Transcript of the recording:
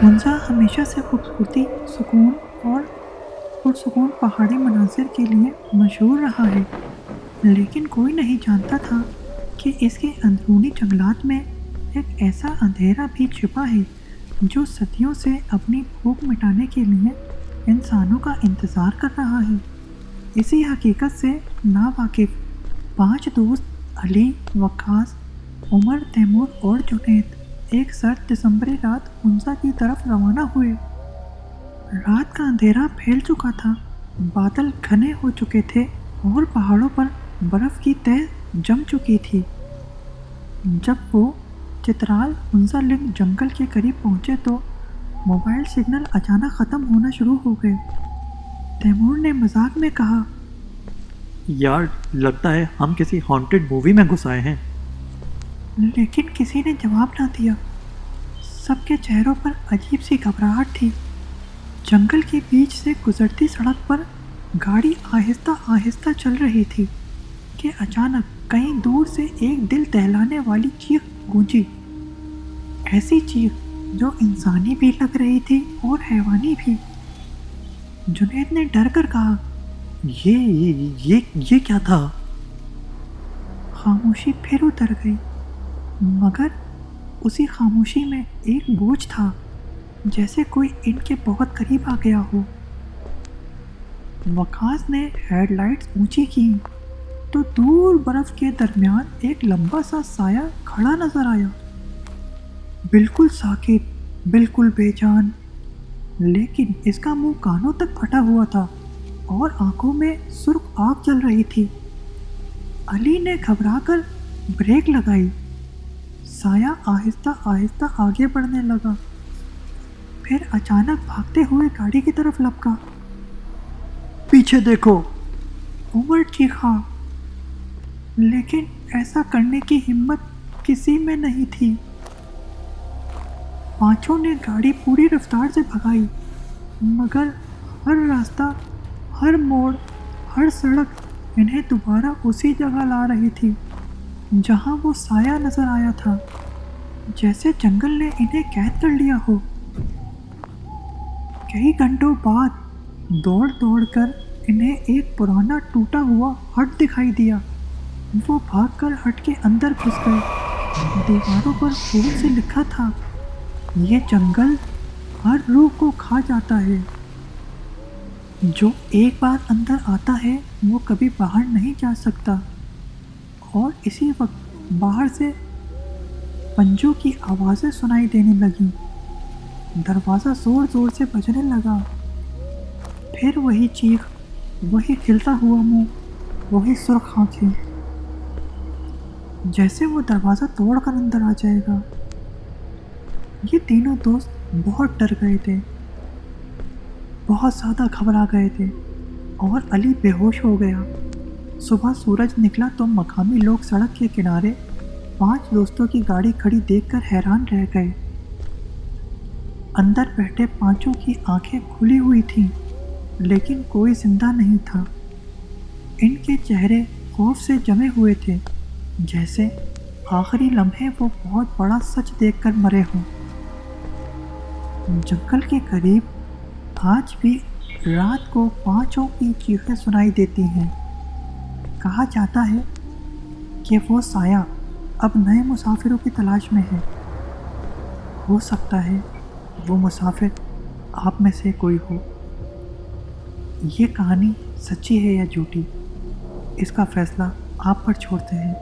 ہنزا ہمیشہ سے خوبصورتی، سکون اور پرسکون پہاڑی مناظر کے لیے مشہور رہا ہے، لیکن کوئی نہیں جانتا تھا کہ اس کے اندرونی جنگلات میں ایک ایسا اندھیرا بھی چھپا ہے جو صدیوں سے اپنی بھوک مٹانے کے لیے انسانوں کا انتظار کر رہا ہے۔ اسی حقیقت سے ناواقف پانچ دوست علی، وقاص، عمر، تیمور اور جنید ایک سرد دسمبری رات ہنزا کی طرف روانہ ہوئے۔ رات کا اندھیرا پھیل چکا تھا، بادل گھنے ہو چکے تھے اور پہاڑوں پر برف کی تہ جم چکی تھی۔ جب وہ چترال ہنزا لنک جنگل کے قریب پہنچے تو موبائل سگنل اچانک ختم ہونا شروع ہو گئے۔ تیمور نے مذاق میں کہا، یار لگتا ہے ہم کسی ہانٹڈ مووی میں گھس آئے ہیں۔ لیکن کسی نے جواب نہ دیا۔ سب کے چہروں پر عجیب سی گھبراہٹ تھی۔ جنگل کے بیچ سے گزرتی سڑک پر گاڑی آہستہ آہستہ چل رہی تھی کہ اچانک کہیں دور سے ایک دل دہلانے والی چیخ گونجی، ایسی چیخ جو انسانی بھی لگ رہی تھی اور حیوانی بھی۔ جنید نے ڈر کر کہا، یہ کیا تھا؟ خاموشی پھر اتر گئی، مگر اسی خاموشی میں ایک بوجھ تھا، جیسے کوئی ان کے بہت قریب آ گیا ہو۔ وقاص نے ہیڈ لائٹس اونچی کی تو دور برف کے درمیان ایک لمبا سا سایہ کھڑا نظر آیا، بالکل ساکت، بالکل بے جان، لیکن اس کا منہ کانوں تک پھٹا ہوا تھا اور آنکھوں میں سرخ آگ جل رہی تھی۔ علی نے گھبرا کر بریک لگائی۔ سایہ آہستہ آہستہ آگے بڑھنے لگا، پھر اچانک بھاگتے ہوئے گاڑی کی طرف لپکا۔ پیچھے دیکھو! عمر چیخا، لیکن ایسا کرنے کی ہمت کسی میں نہیں تھی۔ پانچوں نے گاڑی پوری رفتار سے بھگائی، مگر ہر راستہ، ہر موڑ، ہر سڑک انہیں دوبارہ اسی جگہ لا رہی تھی جہاں وہ سایہ نظر آیا تھا، جیسے جنگل نے انہیں قید کر لیا ہو۔ کئی گھنٹوں بعد دوڑ دوڑ کر انہیں ایک پرانا ٹوٹا ہوا ہٹ دکھائی دیا۔ وہ بھاگ کر ہٹ کے اندر گھس گئے۔ دیواروں پر پھول سے لکھا تھا، یہ جنگل ہر روح کو کھا جاتا ہے، جو ایک بار اندر آتا ہے وہ کبھی باہر نہیں جا سکتا۔ اور اسی وقت باہر سے پنجوں کی آوازیں سنائی دینے لگیں۔ دروازہ زور زور سے بجنے لگا۔ پھر وہی چیخ، وہی کھلتا ہوا منہ، وہی سرخ آنکھیں، جیسے وہ دروازہ توڑ کر اندر آ جائے گا۔ یہ تینوں دوست بہت ڈر گئے تھے، بہت زیادہ گھبرا گئے تھے، اور علی بے ہوش ہو گیا۔ صبح سورج نکلا تو مقامی لوگ سڑک کے کنارے پانچ دوستوں کی گاڑی کھڑی دیکھ کر حیران رہ گئے۔ اندر بیٹھے پانچوں کی آنکھیں کھلی ہوئی تھیں، لیکن کوئی زندہ نہیں تھا۔ ان کے چہرے خوف سے جمے ہوئے تھے، جیسے آخری لمحے وہ بہت بڑا سچ دیکھ کر مرے ہوں۔ جنگل کے قریب آج بھی رات کو پانچوں کی چیخیں سنائی دیتی ہیں۔ کہا جاتا ہے کہ وہ سایہ اب نئے مسافروں کی تلاش میں ہے۔ ہو سکتا ہے وہ مسافر آپ میں سے کوئی ہو۔ یہ کہانی سچی ہے یا جھوٹی، اس کا فیصلہ آپ پر چھوڑتے ہیں۔